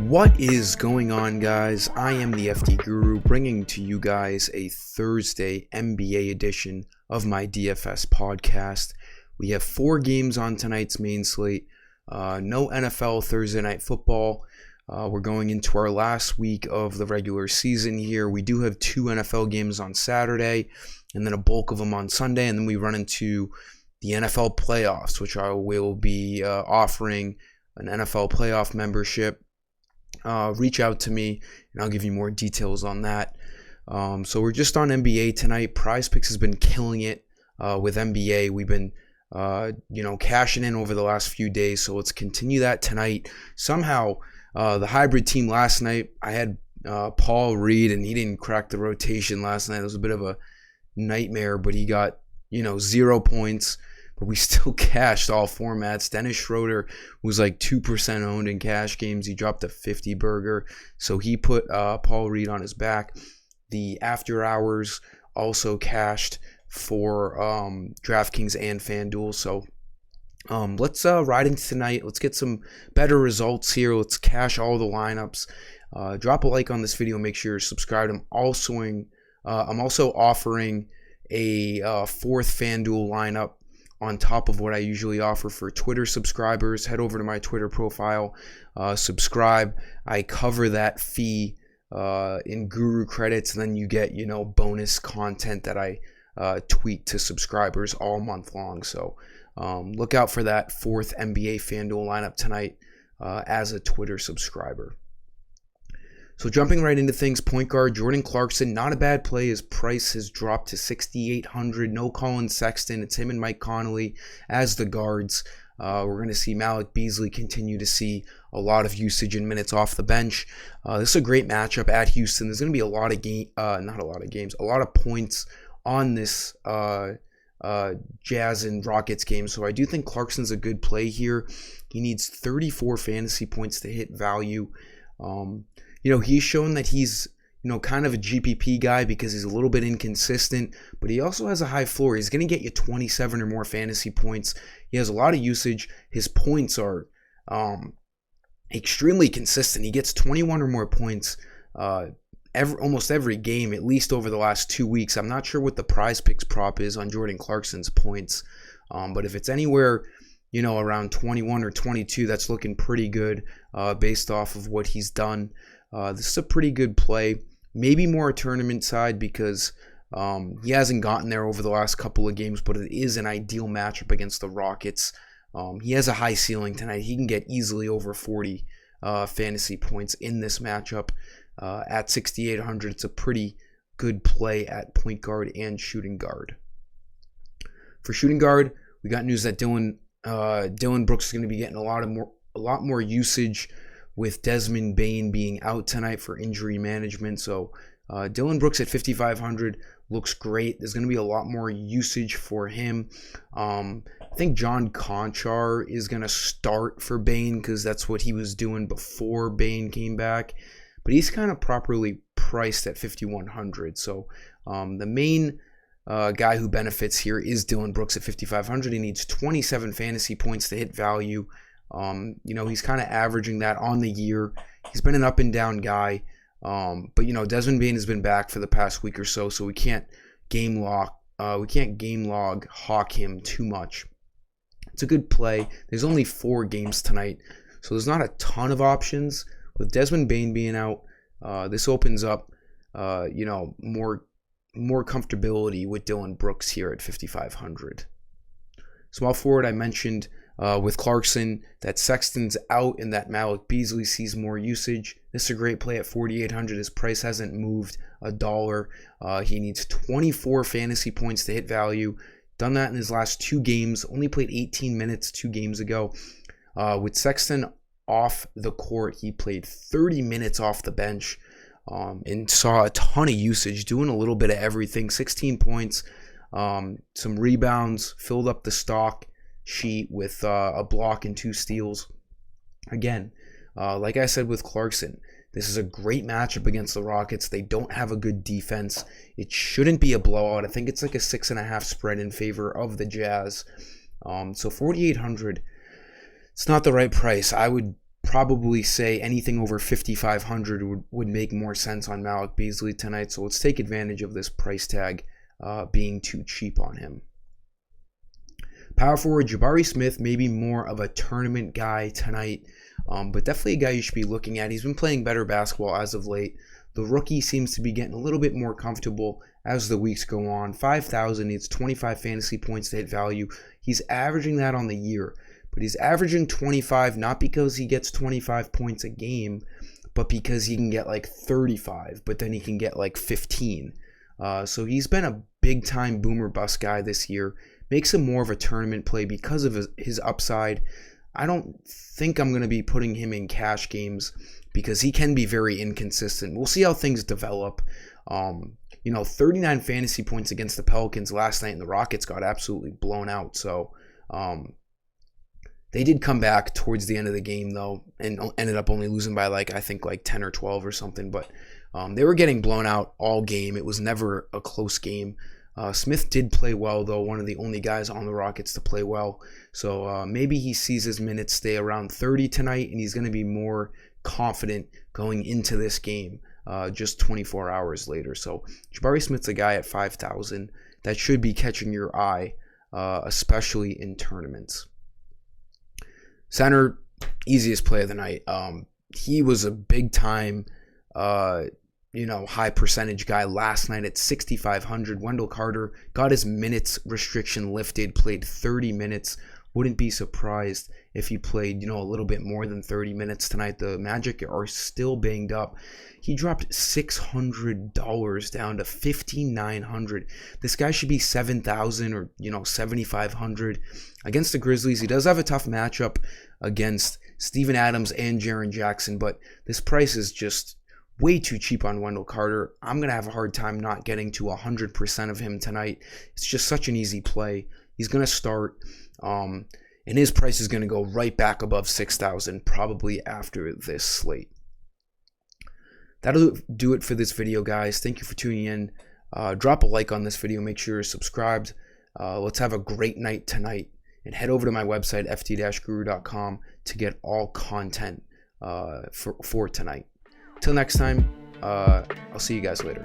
What is going on, guys? I am the FD Guru, bringing to you guys a Thursday NBA edition of my DFS podcast. We have 4 games on tonight's main slate. No NFL Thursday night football. We're going into our last week of the regular season here. We do have 2 NFL games on Saturday, and then a bulk of them on Sunday, and then we run into the NFL playoffs, which I will be offering an NFL playoff membership. Reach out to me and I'll give you more details on that. So we're just on NBA tonight. PrizePicks has been killing it with NBA. We've been cashing in over the last few days, so let's continue that tonight. Somehow the hybrid team last night, I had Paul Reed, and he didn't crack the rotation last night. It was a bit of a nightmare, but he got 0 points. But we still cashed all formats. Dennis Schroeder was like 2% owned in cash games. He dropped a 50 burger. So he put Paul Reed on his back. The after hours also cashed for DraftKings and FanDuel. So let's ride into tonight. Let's get some better results here. Let's cash all the lineups. Drop a like on this video. Make sure you're subscribed. I'm also offering a 4th FanDuel lineup on top of what I usually offer for Twitter subscribers. Head over to my Twitter profile, subscribe. I cover that fee in Guru credits, and then you get, bonus content that I tweet to subscribers all month long. So look out for that 4th NBA FanDuel lineup tonight as a Twitter subscriber. So jumping right into things, point guard Jordan Clarkson, not a bad play. His price has dropped to $6,800. No Colin Sexton. It's him and Mike Conley as the guards. We're going to see Malik Beasley continue to see a lot of usage and minutes off the bench. This is a great matchup at Houston. There's going to be a lot of points on this Jazz and Rockets game. So I do think Clarkson's a good play here. He needs 34 fantasy points to hit value. He's shown that he's, kind of a GPP guy because he's a little bit inconsistent, but he also has a high floor. He's going to get you 27 or more fantasy points. He has a lot of usage. His points are extremely consistent. He gets 21 or more points almost every game, at least over the last 2 weeks. I'm not sure what the PrizePicks prop is on Jordan Clarkson's points, but if it's anywhere around 21 or 22, that's looking pretty good based off of what he's done. This is a pretty good play. Maybe more a tournament side because he hasn't gotten there over the last couple of games, but it is an ideal matchup against the Rockets. He has a high ceiling tonight. He can get easily over 40 fantasy points in this matchup at 6,800. It's a pretty good play at point guard and shooting guard. For shooting guard, we got news that Dylan Brooks is going to be getting a lot more usage with Desmond Bane being out tonight for injury management. So Dylan Brooks at 5,500 looks great. There's going to be a lot more usage for him. I think John Conchar is going to start for Bane because that's what he was doing before Bane came back. But he's kind of properly priced at 5,100. So the main guy who benefits here is Dylan Brooks at 5,500. He needs 27 fantasy points to hit value. He's kind of averaging that on the year. He's been an up and down guy. But Desmond Bane has been back for the past week or so we can't game log hawk him too much. It's a good play. There's only 4 games tonight, so there's not a ton of options. With Desmond Bane being out, this opens up more comfortability with Dylan Brooks here at 5,500. Small forward, I mentioned with Clarkson that Sexton's out and that Malik Beasley sees more usage. This is a great play at 4,800. His price hasn't moved a dollar. He needs 24 fantasy points to hit value. Done that in his last 2 games. Only played 18 minutes 2 games ago. With Sexton off the court, he played 30 minutes off the bench and saw a ton of usage, doing a little bit of everything. 16 points, some rebounds, filled up the stock sheet with a block and 2 steals. Again, like I said with Clarkson, This is a great matchup against the Rockets. They don't have a good defense. It shouldn't be a blowout. I think it's like a 6.5 spread in favor of the Jazz. So 4,800, it's not the right price. I would probably say anything over 5,500 would make more sense on Malik Beasley tonight. So let's take advantage of this price tag being too cheap on him. Power forward Jabari Smith, maybe more of a tournament guy tonight, but definitely a guy you should be looking at. He's been playing better basketball as of late. The rookie seems to be getting a little bit more comfortable as the weeks go on. 5,000 needs 25 fantasy points to hit value. He's averaging that on the year, but he's averaging 25 not because he gets 25 points a game, but because he can get like 35, but then he can get like 15. So he's been a big-time boomer bust guy this year. Makes him more of a tournament play because of his upside. I don't think I'm going to be putting him in cash games because he can be very inconsistent. We'll see how things develop. 39 fantasy points against the Pelicans last night, and the Rockets got absolutely blown out. So they did come back towards the end of the game, though, and ended up only losing by I think 10 or 12 or something. But they were getting blown out all game. It was never a close game. Smith did play well, though, one of the only guys on the Rockets to play well. So maybe he sees his minutes stay around 30 tonight, and he's going to be more confident going into this game just 24 hours later. So Jabari Smith's a guy at 5,000 that should be catching your eye, especially in tournaments. Center, easiest play of the night. He was a big-time high percentage guy last night at 6,500. Wendell Carter got his minutes restriction lifted, played 30 minutes. Wouldn't be surprised if he played, a little bit more than 30 minutes tonight. The Magic are still banged up. He dropped $600 down to $5,900. This guy should be 7,000 or, 7,500 against the Grizzlies. He does have a tough matchup against Steven Adams and Jaren Jackson, but this price is just way too cheap on Wendell Carter. I'm going to have a hard time not getting to 100% of him tonight. It's just such an easy play. He's going to start, and his price is going to go right back above 6,000 probably after this slate. That'll do it for this video, guys. Thank you for tuning in. Drop a like on this video. Make sure you're subscribed. Let's have a great night tonight. And head over to my website, ft-guru.com, to get all content for tonight. Till next time, I'll see you guys later.